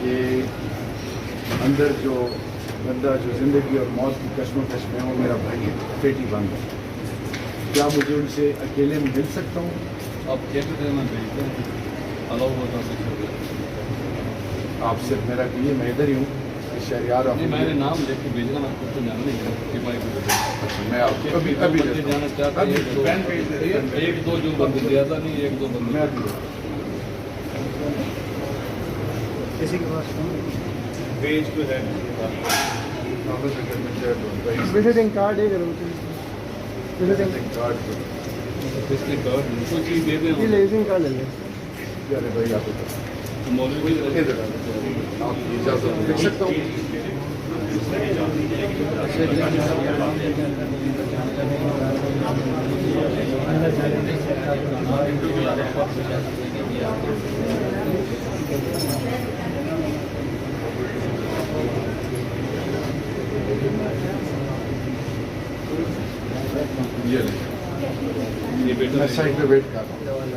کہ اندر جو بندہ جو زندگی اور موت کی کشمکش میں ہو میرا بھائی بیٹی بند ہے. کیا مجھے ان سے اکیلے میں مل سکتا ہوں؟ آپ کیسے دینا بھیجتے ہیں الاؤ ہوتا سکتے. آپ صرف میرا کہیے میں ادھر ہی ہوں شہریار. نہیں میں نے نام لکھ کے بھیجنا میں خود تو جانا نہیں ہے میں آپ کو ابھی جانا چاہتا ہوں. ایک دو جو بندے زیادہ نہیں ایک دو بندے میں ابھی کسی کے پاس پیج پہ ہے وزٹنگ کارڈ ہے وزٹنگ کارڈ پچھلے کارڈ کوئی چیز دے دیں وزٹنگ کارڈ لے لیں. ارے بھائی آپ مولوی آپ کی اجازت لکھ سکتا ہوں؟ یہ بیٹا میں سائڈ پہ ویٹ کر رہا ہوں.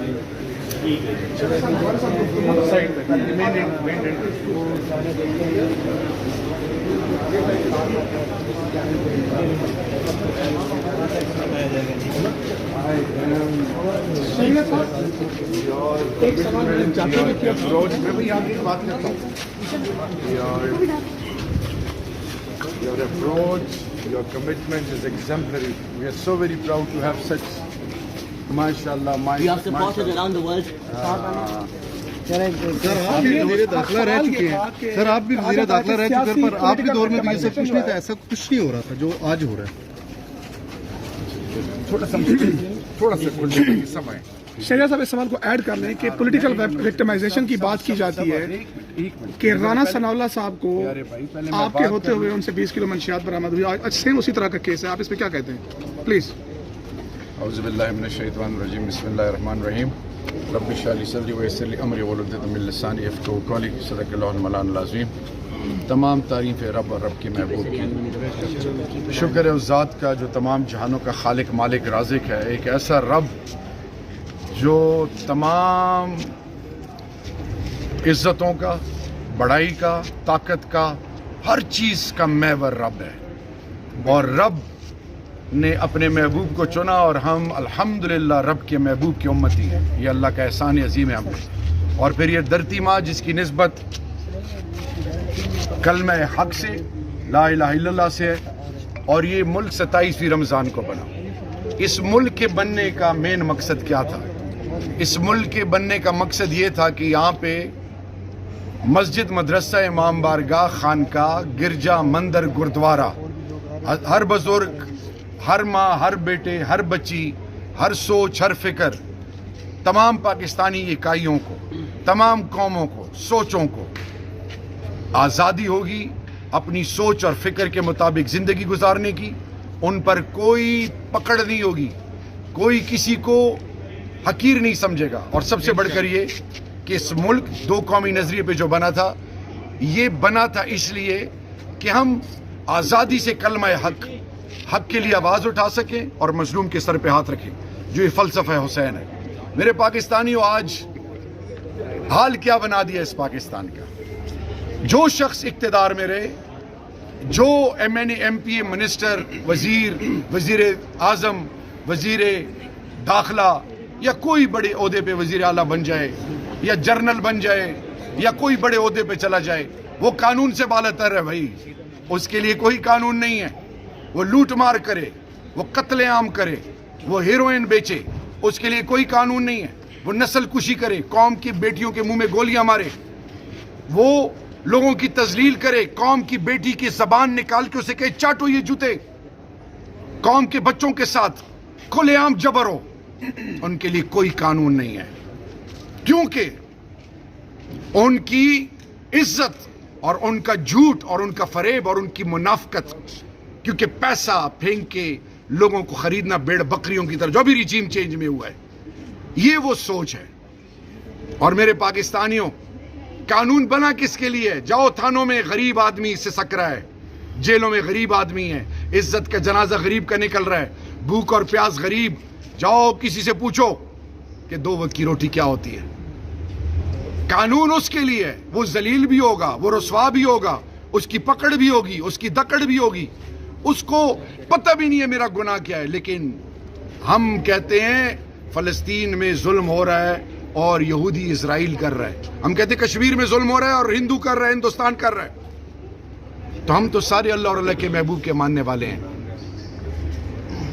سائڈ پہ میں بھی آپ کی بات کرتا ہوں. Your approach, your commitment is exemplary. We are so very proud to have such, mashallah, We are supported around the world. سر آپ بھی وزیر داخلہ رہ چکے ہیں. سر آپ بھی وزیر داخلہ رہ چکے ہیں پر آپ کے دور میں تو یہ سب کچھ نہیں تھا. ایسا کچھ نہیں ہو رہا تھا جو آج ہو رہا ہے. تھوڑا سا کھلنے کی سمے. شہریار صاحب اس سوال کو ایڈ کر لیں کہ پولیٹیکل وکٹمائزیشن کی بات کی جاتی ہے کہ رانا ثناء اللہ صاحب کو آپ کے ہوتے ہوئے ان سے 20 کلو منشیات برآمد ہوئی. آج سیم اسی طرح کا کیس ہے. آپ اس پہ کیا کہتے ہیں پلیز؟ اعوذ باللہ من الشیطان الرجیم. بسم اللہ الرحمن الرحیم. رب اشرح لی صدری ویسر لی امری واحلل عقدۃ من لسانی یفقہوا قولی. صدق اللہ المولانا العظیم. تمام تعریفیں رب اور رب کے محبوب کی. شکر ہے اس ذات کا جو تمام جہانوں کا خالق مالک رازق ہے. ایک ایسا رب جو تمام عزتوں کا، بڑائی کا، طاقت کا، ہر چیز کا محور رب ہے. اور رب نے اپنے محبوب کو چنا اور ہم الحمدللہ رب کے محبوب کی امتی ہیں. یہ اللہ کا احسان عظیم ہے ہم نے. اور پھر یہ دھرتی ماں جس کی نسبت کلمہ حق سے، لا الہ الا اللہ سے ہے. اور یہ ملک 27ویں رمضان کو بنا. اس ملک کے بننے کا مین مقصد کیا تھا؟ اس ملک کے بننے کا مقصد یہ تھا کہ یہاں پہ مسجد، مدرسہ، امام بارگاہ، خانقاہ، گرجا، مندر، گردوارہ، ہر بزرگ، ہر ماں، ہر بیٹے، ہر بچی، ہر سوچ، ہر فکر، تمام پاکستانی اکائیوں کو، تمام قوموں کو، سوچوں کو آزادی ہوگی اپنی سوچ اور فکر کے مطابق زندگی گزارنے کی. ان پر کوئی پکڑ نہیں ہوگی، کوئی کسی کو حقیر نہیں سمجھے گا. اور سب سے بڑھ کر یہ کہ اس ملک دو قومی نظریے پہ جو بنا تھا، یہ بنا تھا اس لیے کہ ہم آزادی سے کلمہ حق کے لیے آواز اٹھا سکیں اور مظلوم کے سر پہ ہاتھ رکھیں، جو یہ فلسفہ حسین ہے. میرے پاکستانیوں، آج حال کیا بنا دیا اس پاکستان کا؟ جو شخص اقتدار میں رہے، جو ایم این اے، ایم پی اے، منسٹر، وزیر اعظم، وزیر داخلہ یا کوئی بڑے عہدے پہ وزیر اعلیٰ بن جائے یا جرنل بن جائے یا کوئی بڑے عہدے پہ چلا جائے، وہ قانون سے بالاتر ہے بھائی. اس کے لیے کوئی قانون نہیں ہے. وہ لوٹ مار کرے، وہ قتل عام کرے، وہ ہیروئن بیچے، اس کے لیے کوئی قانون نہیں ہے. وہ نسل کشی کرے، قوم کی بیٹیوں کے منہ میں گولیاں مارے، وہ لوگوں کی تذلیل کرے، قوم کی بیٹی کی زبان نکال کے اسے کہے چاٹو یہ جوتے، قوم کے بچوں کے ساتھ کھلے عام جبر ہو. ان کے لیے کوئی قانون نہیں ہے، کیونکہ ان کی عزت اور ان کا جھوٹ اور ان کا فریب اور ان کی منافقت، کیونکہ پیسہ پھینک کے لوگوں کو خریدنا بیڑ بکریوں کی طرح جو بھی ریجیم چینج میں ہوا ہے، یہ وہ سوچ ہے. اور میرے پاکستانیوں، قانون بنا کس کے لیے؟ جاؤ تھانوں میں غریب آدمی سے سک رہا ہے، جیلوں میں غریب آدمی ہے، عزت کا جنازہ غریب کا نکل رہا ہے، بھوک اور پیاس غریب. جاؤ کسی سے پوچھو کہ 2 وقت کی روٹی کیا ہوتی ہے. कानून उसके लिए है, वो जलील भी होगा, वो रुसवा भी होगा, उसकी पकड़ भी होगी, उसकी दकड़ भी होगी, उसको पता भी नहीं है मेरा गुनाह क्या है। लेकिन हम कहते हैं फलस्तीन में जुल्म हो रहा है और यहूदी इजराइल कर रहा है, हम कहते हैं कश्मीर में जुल्म हो रहा है और हिंदू कर रहा है, हिंदुस्तान कर रहा है। तो हम तो सारे अल्लाह और अल्लाह के महबूब के मानने वाले हैं।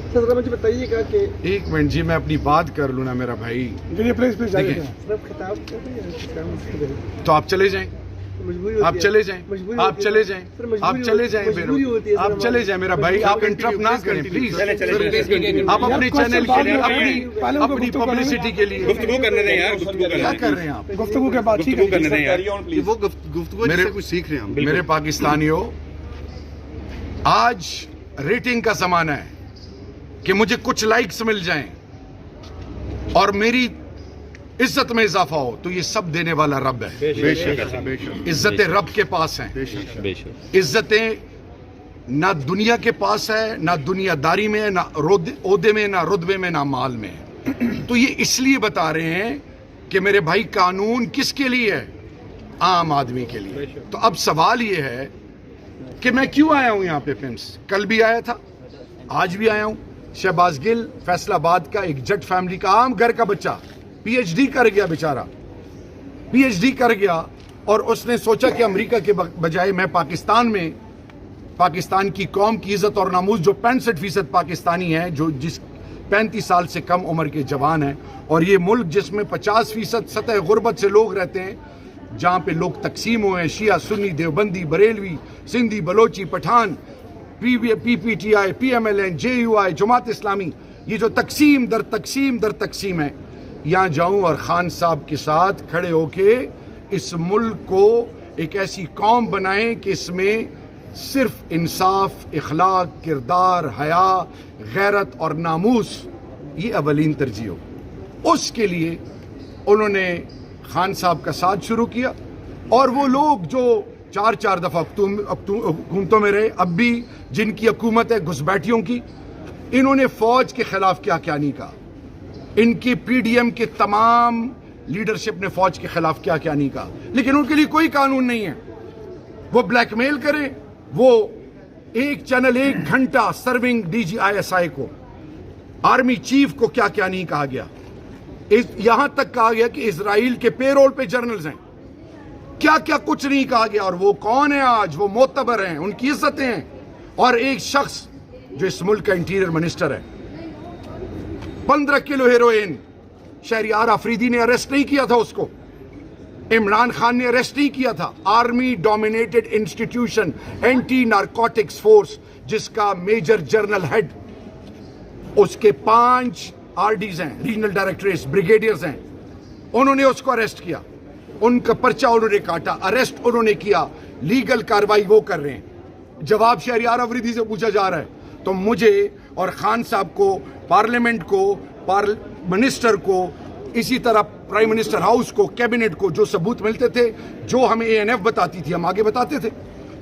सर जरा मुझे बताइएगा कि एक मिनट जी, मैं अपनी बात कर लूँ ना मेरा भाई। प्लीज जाइए। सर आप खिताब करते हैं, तो आप चले जाएं, मजबूरी होती आप है। चले जाएं, मजबूरी आप होती है। चले जाएं, सर, मजबूरी आप चले जाएं, मजबूरी होती है, सर, आप चले जाएं मेरा भाई, आप इंटरप्ट ना करें प्लीज। आप अपने चैनल के लिए, अपनी पब्लिसिटी के लिए गुफ्तगू करने दें यार, गुफ्तगू क्या कर रहे हैं आप? गुफ्तगू के बाद ठीक है। करने दें यार। कि वो गुफ्तगू मेरे- से कुछ सीख रहे हैं हम। मेरे पाकिस्तानियों, आज रेटिंग का जमाना है कि मुझे कुछ लाइक्स मिल जाएं और मेरी इज्जत में इजाफा हो, तो ये सब देने वाला रब है। बेशक बेशक इज्जतें रब के पास हैं, इज्जतें ना दुनिया के पास है, ना दुनियादारी में है, ना ओहदे में, ना रुतबे में, ना माल में है। तो ये इसलिए बता रहे हैं कि मेरे भाई कानून किसके लिए है? आम आदमी के लिए। तो अब सवाल ये है कि मैं क्यों आया हूं यहां पे पिम्स? कल भी आया था, आज भी आया हूं। शहबाज गिल फैसलाबाद का एक जट फैमिली का आम घर का बच्चा, पीएचडी कर गया बेचारा, पीएचडी कर गया, और उसने सोचा कि अमेरिका के बजाय मैं पाकिस्तान में, पाकिस्तान की कौम की इज्जत और नामूस, जो 65% पाकिस्तानी है, जो जिस 35 साल से कम उम्र के जवान हैं, और ये मुल्क जिसमें 50% सतह गुर्बत से लोग रहते हैं, जहाँ पे लोग तकसीम हुए हैं, शिया Sunni, Deobandi, Barelvi, Sindhi, Balochi, Pathan, PPTI, PMLN, JUI, Jamaat Islami, ये जो तकसीम दर तकसीम है, यहाँ जाऊं और खान साहब के साथ खड़े होके इस मुल्क को एक ऐसी कौम बनाएं कि इसमें सिर्फ इंसाफ, इखलाक, किरदार, हया, गैरत और नामूस ये अवलीन तरजीह हो। उसके लिए उन्होंने खान साहब का साथ शुरू किया, और वो लोग जो 4 दफ़ा हुकूमतों में रहे, अब भी जिनकी हुकूमत है घुसपैठियों की, इन्होंने फौज के खिलाफ क्या क्या नहीं कहा, इनकी PDM के तमाम लीडरशिप ने फौज के खिलाफ क्या क्या नहीं कहा, लेकिन उनके लिए कोई कानून नहीं है। वो ब्लैकमेल करें, वो एक चैनल 1 घंटा सर्विंग DG ISI को, आर्मी चीफ को क्या क्या नहीं कहा गया, यहां तक कहा गया कि इजराइल के पेरोल पे जर्नल्स हैं, क्या क्या कुछ नहीं कहा गया। और वो कौन है आज? वो मोतबर हैं, उनकी इज्जतें हैं। और एक शख्स जो इस मुल्क का इंटीरियर मिनिस्टर है, 15 किलो हेरोइन, शहरियार अफरीदी ने अरेस्ट नहीं किया था उसको, इमरान खान ने अरेस्ट नहीं किया था। Army dominated institution, anti narcotics force, जिसका मेजर जनरल हेड, उसके 5 RDs हैं, रीजनल डायरेक्टरेट्स, ब्रिगेडियर्स हैं, उन्होंने उसको अरेस्ट किया, उनका पर्चा उन्होंने काटा, अरेस्ट उन्होंने किया, लीगल कार्रवाई वो कर रहे हैं। जवाब शहरियार अफरीदी से पूछा जा रहा है। तो मुझे और खान साहब को, पार्लियामेंट को, मिनिस्टर को, इसी तरह प्राइम मिनिस्टर हाउस को, कैबिनेट को जो सबूत मिलते थे, जो हमें ANF बताती थी, हम आगे बताते थे।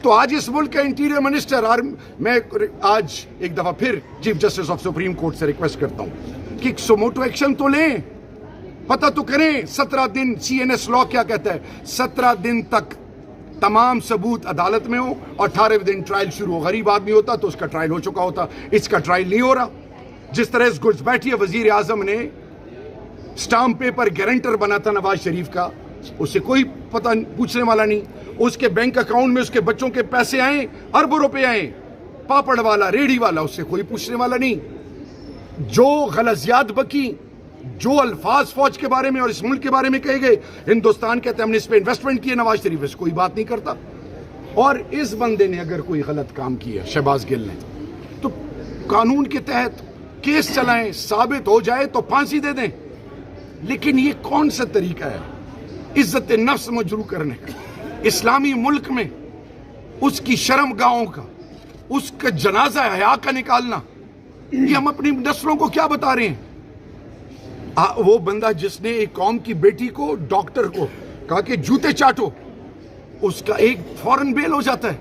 तो आज इस मुल्क का इंटीरियर मिनिस्टर, और मैं आज एक दफा फिर chief justice of supreme court से रिक्वेस्ट करता हूं कि सुमोटो एक्शन तो लें, पता तो करें 17 दिन, CNS लॉ क्या कहता है, 17 दिन तक तमाम सबूत अदालत में हो, 18वें दिन ट्रायल शुरू हो। गरीब आदमी होता तो उसका ट्रायल हो चुका होता, इसका ट्रायल नहीं हो रहा। जिस तरह इस घुसपैठिए वजीर आजम ने स्टाम्प पेपर गारंटर बना था नवाज शरीफ का, उससे कोई पता पूछने वाला नहीं। उसके बैंक अकाउंट में उसके बच्चों के पैसे आए, अरबों रुपए आए, पापड़ वाला, रेडी वाला, उससे कोई पूछने वाला नहीं। जो गलतियात बकी, जो अल्फाज फौज के बारे में और इस मुल्क के बारे में कहे गए, हिंदुस्तान कहते हमने इस पे इन्वेस्टमेंट किया, नवाज शरीफ इस कोई बात नहीं करता। और इस बंदे ने अगर कोई गलत काम किया, शहबाज गिल ने, तो कानून के तहत केस चलाएं, साबित हो जाए तो फांसी दे दें। लेकिन ये कौन सा तरीका है इज्जत नफ्स मजरू करने का? इस्लामी मुल्क में उसकी शर्मगाहों का, उसका जनाजा हया का निकालना, ये हम अपनी नस्लों को क्या बता रहे हैं? वो बंदा जिसने एक कौम की बेटी को, डॉक्टर को कहा कि जूते चाटो, उसका एक फौरन बेल हो जाता है।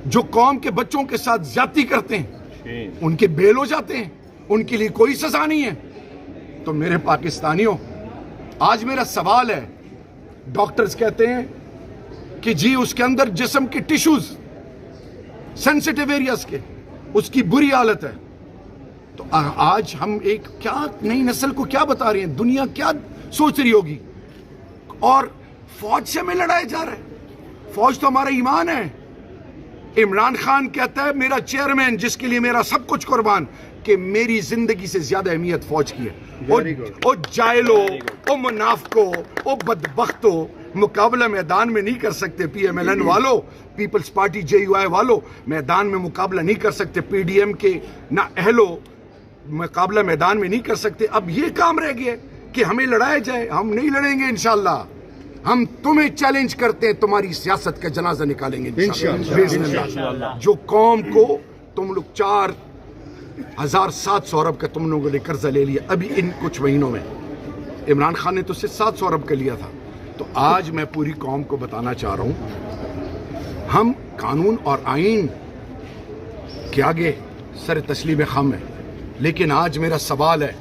जो कौम के बच्चों के साथ ज्यादती करते हैं उनके बेल हो जाते हैं, उनके लिए कोई सजा नहीं है। तो मेरे पाकिस्तानियों, आज मेरा सवाल है डॉक्टर्स कहते हैं कि जी उसके अंदर जिस्म के टिश्यूज सेंसिटिव एरियाज के उसकी बुरी हालत है। तो आज हम एक क्या नई नस्ल को क्या बता रहे हैं, दुनिया क्या सोच रही होगी। और फौज से हमें लड़ाया जा रहा है, फौज तो हमारा ईमान है। इमरान खान कहता है मेरा चेयरमैन जिसके लिए मेरा सब कुछ कुर्बान, कि मेरी जिंदगी से ज्यादा अहमियत फौज की है। ओ जायलो, ओ मुनाफको, ओ बदबख्तो, मुकाबला मैदान में नहीं कर सकते PMLN वालों, पीपल्स पार्टी JUI वालों, मैदान में मुकाबला नहीं कर सकते। PDM के ना अहलो मुकाबला मैदान में नहीं कर सकते। अब ये काम रह गया कि हमें लड़ाया जाए। हम नहीं लड़ेंगे इंशाल्लाह। हम तुम्हें चैलेंज करते हैं, तुम्हारी सियासत का जनाजा निकालेंगे इंशाल्लाह। जो कौम को तुम लोग 4,700 अरब का तुम लोगों ने कर्जा ले लिया अभी इन कुछ महीनों में, इमरान खान ने तो सिर्फ 700 अरब का लिया था। तो आज मैं पूरी कौम को बताना चाह रहा हूं, हम कानून और आईन के आगे सर तस्लीम खम है। लेकिन आज मेरा सवाल है